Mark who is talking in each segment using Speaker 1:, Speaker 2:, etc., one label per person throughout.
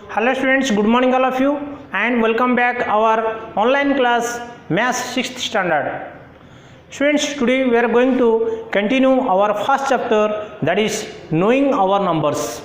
Speaker 1: Hello students, good morning all of you and welcome back our online class Maths 6th standard. Students, today we are going to continue our first chapter, that is knowing our numbers.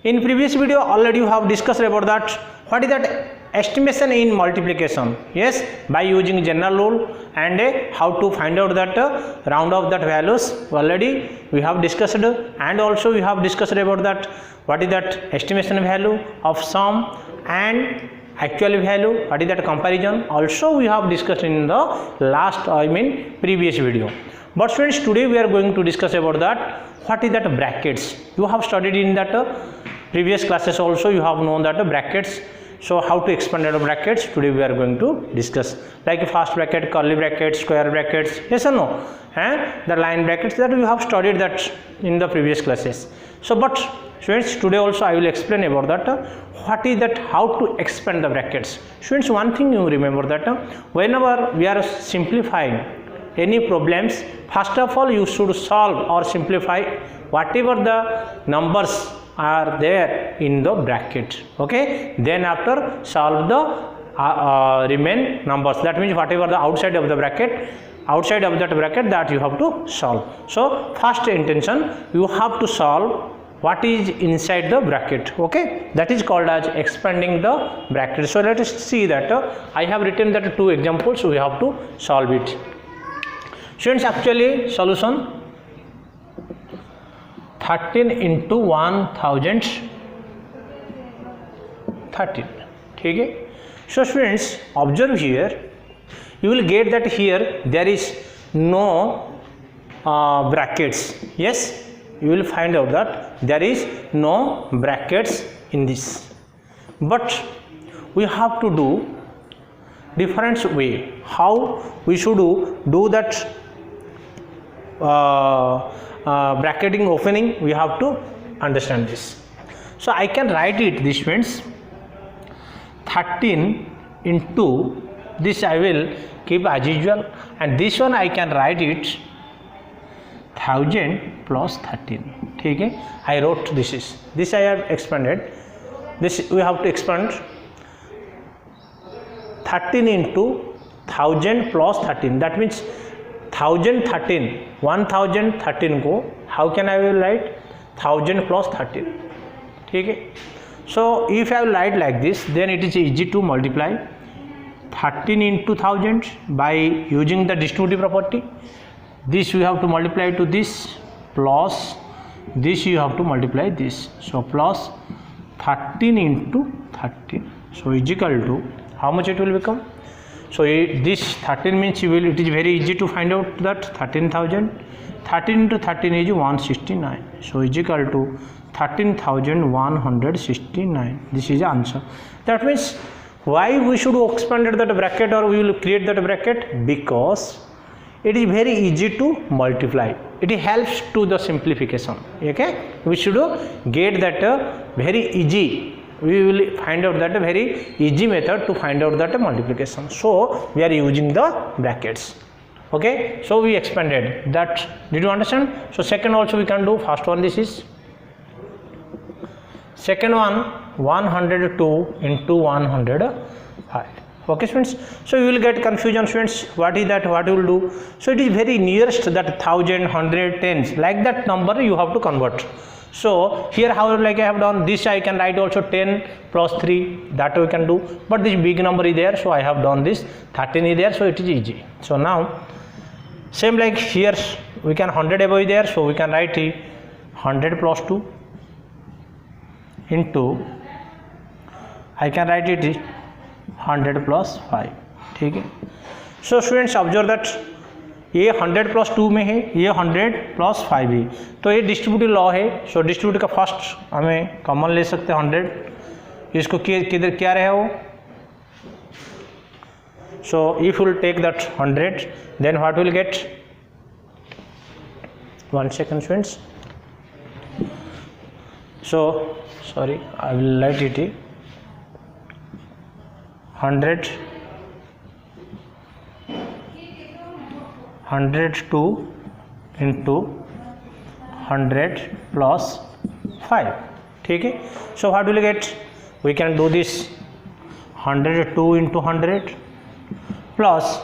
Speaker 1: In previous video already you have discussed about that what is that estimation in multiplication. Yes, by using general rule and how to find out that round of that values already we have discussed, and also we have discussed about that what is that estimation value of sum and actual value, what is that comparison, also we have discussed in the last previous video. But students, today we are going to discuss about that what is that brackets. You have studied in that previous classes also, you have known that brackets. So how to expand the brackets, today we are going to discuss, like first bracket, curly brackets, square brackets, yes or no, and the line brackets, that you have studied that in the previous classes. So but students, today also I will explain about that what is that, how to expand the brackets. Students, one thing you remember that whenever we are simplifying any problems, first of all you should solve or simplify whatever the numbers are there in the bracket, okay, then after solve the remain numbers, that means whatever the outside of the bracket, outside of that bracket, that you have to solve. So first intention, you have to solve what is inside the bracket, okay, that is called as expanding the bracket. So let us see that I have written that two examples, so we have to solve it. Students, actually solution 13 into 1000 13, ठीक है. So students, observe here, you will get that here there is no brackets. Yes, you will find out that there is no brackets in this, but we have to do different way. How we should do that bracketing opening, we have to understand this. So I can write it this means 13 into this, I will keep as usual, and this one I can write it 1000 plus 13, ठीक है. I wrote this I have expanded, this we have to expand 13 into 1000 plus 13, that means 1013 1013 को how can I will write 1000 plus 13, ठीक है. So if I will write like this, then it is easy to multiply 13 into 1000 by using the distributive property. This we have to multiply to this, plus this you have to multiply this, so plus 13 into 13, so is equal to how much it will become. So this 13 means it is very easy to find out that 13,000. 13 into 13 is 169. So is equal to 13,169. This is the answer. That means why we should expand that bracket or we will create that bracket, because it is very easy to multiply. It helps to the simplification. Okay, we should get that very easy. We will find out that a very easy method to find out that multiplication. So we are using the brackets. Okay, so we expanded that. Did you understand? So second also we can do. First one, this is second one, 102 into 105. Okay students, so you will get confusion students, what is that, what you will do. So it is very nearest that 1000, 100, tens, like that number you have to convert. So here how like I have done this, I can write also 10 plus 3, that we can do, but this big number is there, so I have done this 13 is there, so it is easy. So now same like here we can 100 above is there, so we can write 100 plus 2 into, I can write it 100 plus 5, ठीक है. So students, observe that ये 100 plus 2 में है, ये 100 plus 5 है, तो ये distributive law है. सो डिस्ट्रीब्यूटिव का फर्स्ट हमें कॉमन ले सकते हैं 100, इसको किधर क्या रहे वो. So if will take that 100, then what will get, 1 second students. So sorry, I will write it 100 102 into 100 plus 5. ठीक है. So what will you get? We can do this 102 into 100 plus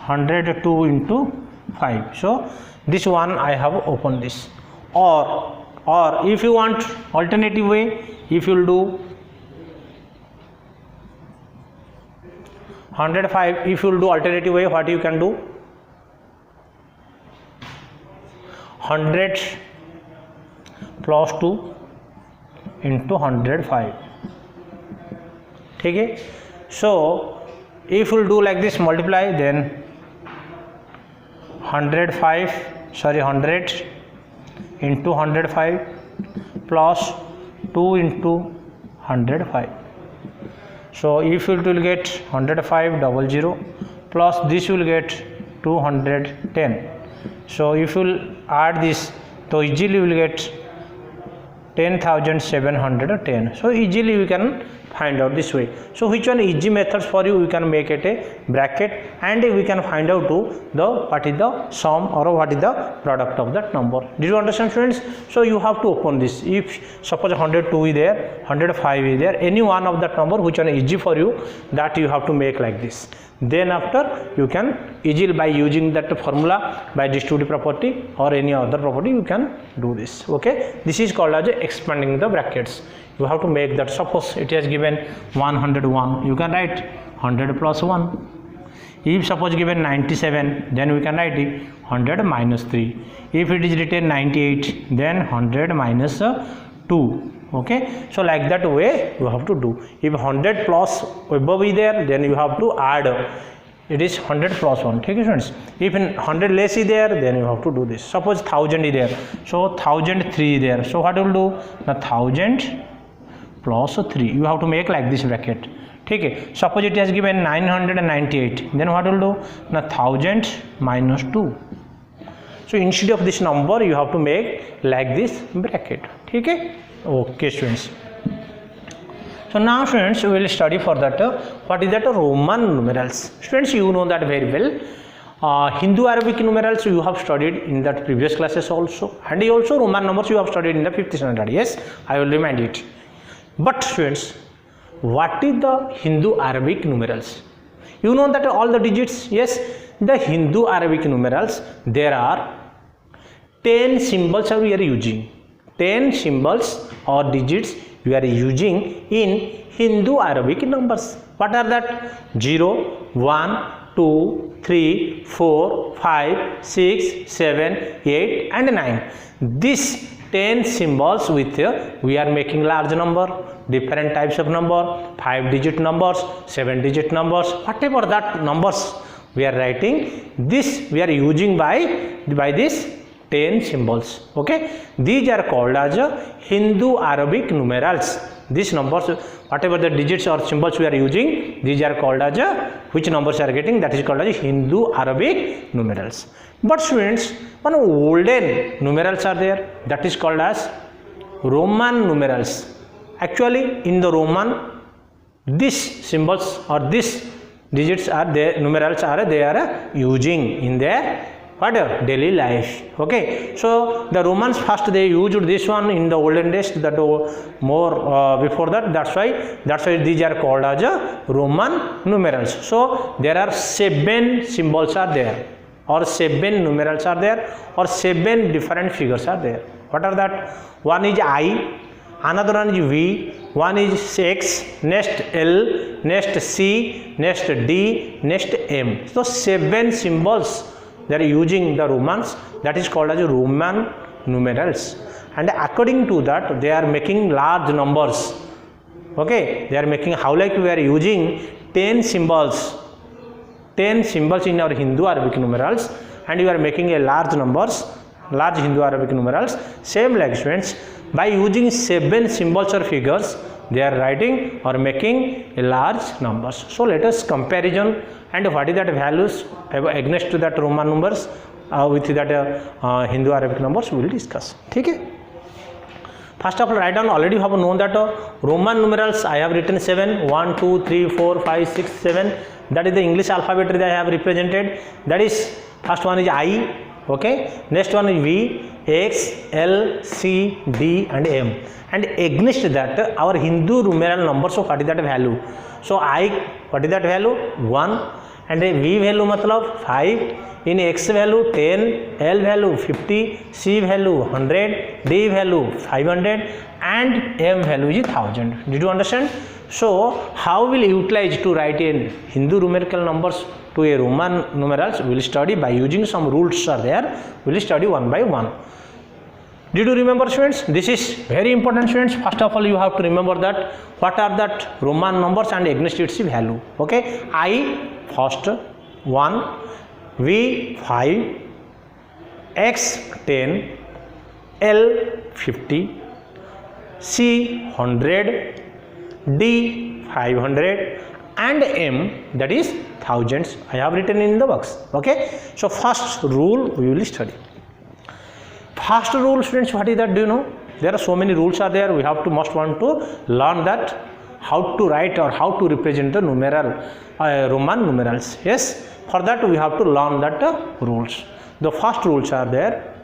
Speaker 1: 102 into 5. So this one I have opened this. Or if you want alternative way, if you will do 105, if you will do alternative way, what you can do? 100 plus 2 into 105. ठीक है. So if you will do like this, multiply, then 100 into 105 plus 2 into 105. So if you will get 10500 plus this will get 210. So if you will add this, so easily you will get 10,710. So easily we can find out this way. So which one easy methods for you? We can make it a bracket and we can find out to the what is the sum or what is the product of that number. Did you understand, students? So you have to open this. If suppose 102 is there, 105 is there, any one of that number which one is easy for you, that you have to make like this. Then after you can easily by using that formula by distributive property or any other property you can do this. Okay, this is called as expanding the brackets. You have to make that. Suppose it is given 101, you can write 100 plus 1. If suppose given 97, then we can write it 100 minus 3. If it is written 98, then 100 minus 2. Okay, so like that way you have to do. If 100 plus above is there, then you have to add, it is 100 plus 1. Okay, students. If 100 less is there, then you have to do this. Suppose 1000 is there, so 1003 is there, so what you will do? The 1000 plus 3, you have to make like this bracket. ठीक है. Suppose it has given 998, then what will do? Now 1000 minus 2. So instead of this number you have to make like this bracket. ठीक है. Okay, students. So now students we will study for that what is that Roman numerals. Students, you know that very well. Hindu Arabic numerals you have studied in that previous classes also, and also Roman numbers you have studied in the 5th standard. Yes, I will remind it. But students, what is the Hindu Arabic numerals? You know that all the digits. Yes, the Hindu Arabic numerals, there are 10 symbols we are using. 10 symbols or digits we are using in Hindu Arabic numbers. What are that? 0, 1, 2, 3, 4, 5, 6, 7, 8 and 9. This 10 symbols with we are making large number, different types of number, 5 digit numbers, 7 digit numbers, whatever that numbers we are writing, this we are using by this 10 symbols. Okay, these are called as Hindu Arabic numerals. These numbers, whatever the digits or symbols we are using, these are called as which numbers are getting, that is called as Hindu Arabic numerals. But students, one olden numerals are there, that is called as Roman numerals. Actually in the Roman, these symbols or these digits are there, numerals are they are using in their what daily life. Okay, so the Romans first they used this one in the olden days, that more before that, that's why these are called as Roman numerals. So there are 7 symbols are there, or 7 numerals are there, or 7 different figures are there. What are that? One is I, another one is V, one is X, next L, next C, next D, next M. So 7 symbols they are using the Romans, that is called as Roman numerals. And according to that they are making large numbers. Okay, they are making how like we are using 10 symbols in our Hindu Arabic numerals, and you are making a large Hindu Arabic numerals. Same like students, by using 7 symbols or figures they are writing or making a large numbers. So let us comparison and what is that values against to that Roman numbers with that Hindu Arabic numbers we will discuss. ठीक है. First of all, write down, already you have known that Roman numerals I have written 7, 1, 2, 3, 4, 5, 6, 7. That is the English alphabet that I have represented. That is first one is I, Okay, next one is V, X, L, C, D and M, and against that our Hindu numeral number. So what is that value? So I, what is that value? 1, and a V value matlab 5, in X value 10, L value 50, C value 100, D value 500 and M value is 1000. Did you understand? So how will you utilize to write in Hindu numerical numbers to a Roman numerals? We will study by using some rules are there. We will study one by one. Did you remember, students? This is very important, students. First of all, you have to remember that what are that Roman numbers and against its value. Okay, I first 1, V 5, X 10, L 50, C 100, D 500 and M, that is thousands. I have written in the box. Okay, so first rule we will study. First rule, students, what is that? Do you know? There are so many rules are there. We have to want to learn that how to write or how to represent the numeral Roman numerals. Yes, for that we have to learn that rules. The first rules are there.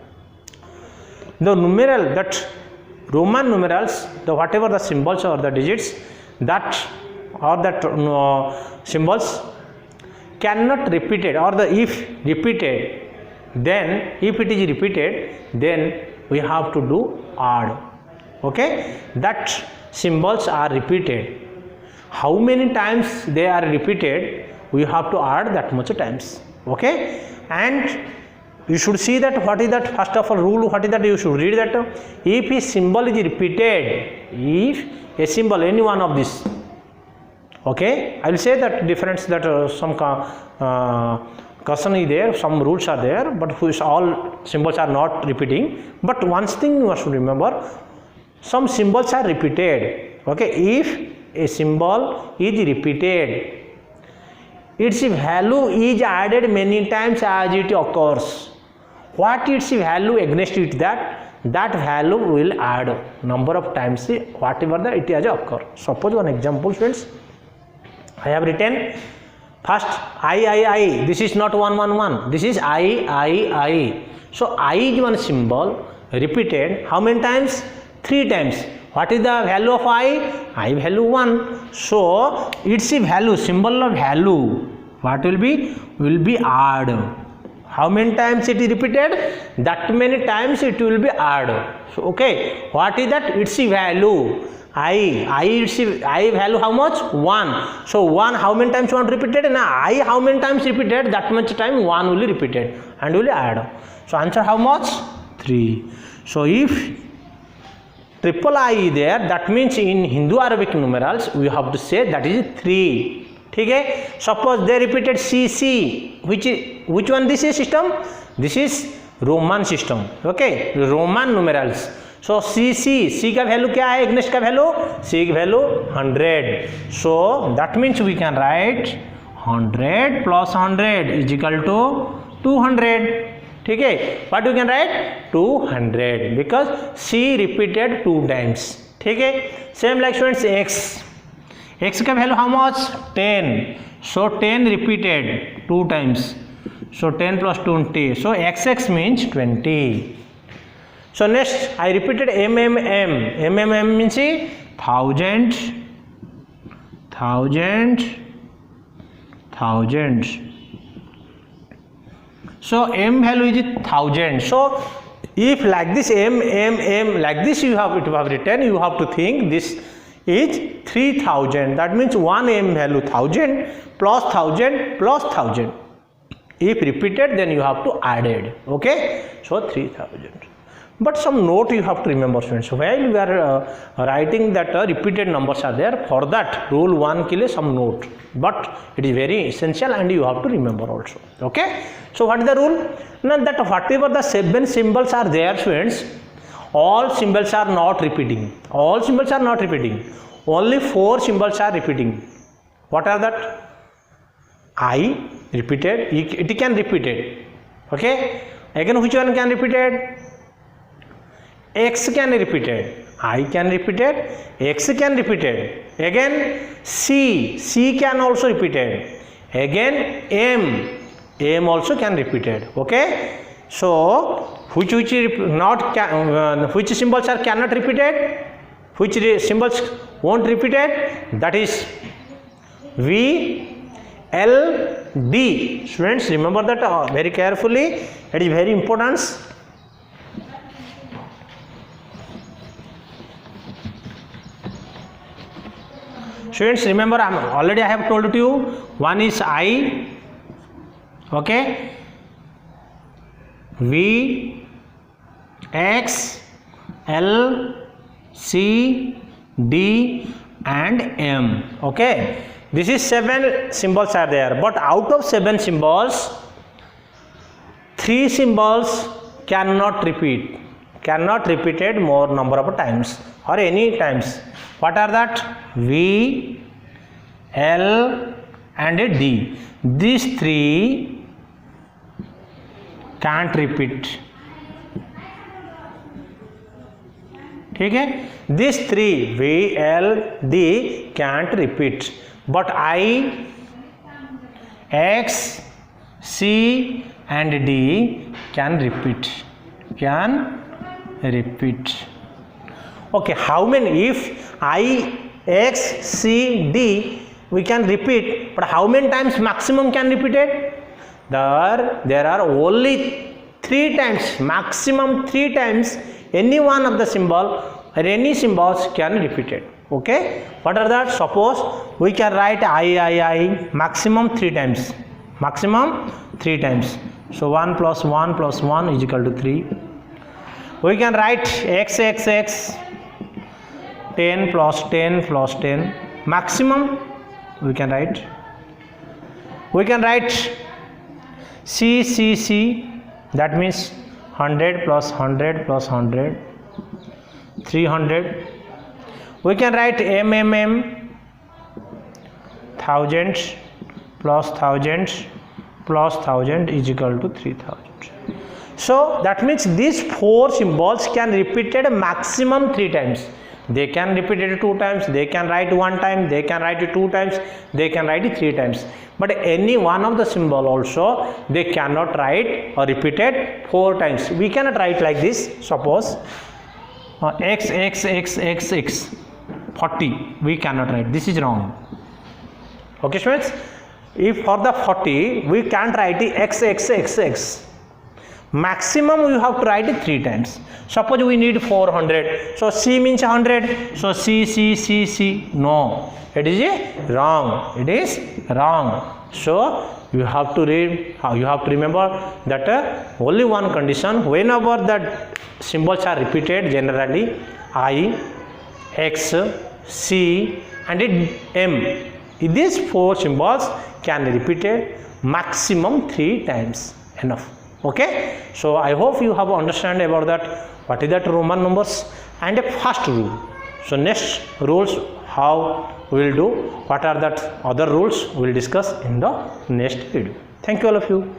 Speaker 1: The numeral, that Roman numerals, the whatever the symbols or the digits that or that symbols cannot repeated, or the if repeated, then if it is repeated, then we have to do add. Okay, that symbols are repeated, how many times they are repeated, we have to add that much times. Okay, and you should see that what is that first of all rule, what is that you should read that if a symbol is repeated, if a symbol any one of this, okay, I will say that difference that some caution is there, some rules are there, but all symbols are not repeating. But one thing you must remember, some symbols are repeated. Okay, if a symbol is repeated, its value is added many times as it occurs. What its value against it, that value will add number of times whatever that it has occurred. Suppose one example, students, I have written first I, this is not 1 1 1, this is I. So I is one symbol repeated how many times? 3 times. What is the value of I value 1. So its value, symbol of value, what will be add. How many times it is repeated? That many times it will be add. So okay, what is that? Its value I value how much? 1. So 1 how many times 1 repeated? Now I how many times repeated? That much time 1 will be repeated and will add. So answer how much? 3. So if triple I is there, that means in Hindu Arabic numerals we have to say that is 3. Okay? Suppose they repeated C, which one this is system? This is Roman system. Okay, Roman numerals. So C का value क्या है? Against का value, C की value 100. So that means we can write 100 plus 100 is equal to 200. ठीक है, what you can write? 200 because C repeated 2 times. ठीक है, same like students X का value how much? 10. So 10 repeated 2 times. So 10 plus 20. So XX means 20. So next I repeated MMM means 1000. So M value is 1000. So if like this M like this you have written, you have to think this is 3000. That means 1 M value 1000 plus 1000 plus 1000. If repeated, then you have to add it. Okay, so 3000. But some note you have to remember, students. While we are writing that repeated numbers are there, for that rule 1 के लिए some note. But it is very essential and you have to remember also. Okay. So what is the rule? Now that whatever the 7 symbols are there, students, all symbols are not repeating. All symbols are not repeating. Only 4 symbols are repeating. What are that? I repeated. It can repeat it. Okay. Again, which one can repeat it? X can repeat it, I can repeat it, X can repeat it, again C can also repeat it, again M also can repeat it. Okay, So which symbols are cannot repeated, which symbols won't repeated, that is V, L, D. Students, remember that very carefully, it is very important. Students, remember I have told to you, one is I, okay, V, X, L, C, D and M. Okay, this is 7 symbols are there, but out of 7 symbols 3 symbols cannot repeated more number of times or any times. What are that? V, L and D. These 3 can't repeat. ठीक है, these 3 V, L, D can't repeat, but I, X, C and D can repeat. Okay, how many? If I, X, C, D we can repeat, but how many times maximum can repeated? There are only 3 times, maximum 3 times any one of the symbol or any symbols can repeat it. Okay, what are that? Suppose we can write I maximum 3 times, so 1 plus 1 plus 1 is equal to 3. We can write X 10 plus 10 plus 10 maximum. We can write C, that means 100 plus 100 plus 100, 300. We can write M, 1000 plus 1000 plus 1000 is equal to 3000. So that means these 4 symbols can repeated maximum 3 times. They can repeat it 2 times, they can write 1 time, they can write it 2 times, they can write it 3 times. But any one of the symbol also they cannot write or repeat it 4 times. We cannot write like this. Suppose X 40. We cannot write. This is wrong. Okay, students. If for the 40 we can't write the X. Maximum you have to write it 3 times. Suppose we need 400, so C means 100, so C. No, it is wrong. So you have to remember that only one condition, whenever that symbols are repeated, generally I, X, C and M, these 4 symbols can be repeated maximum 3 times. Enough. Okay, so I hope you have understand about that, what is that Roman numbers and a first rule. So next rules how we will do, what are that other rules we will discuss in the next video. Thank you all of you.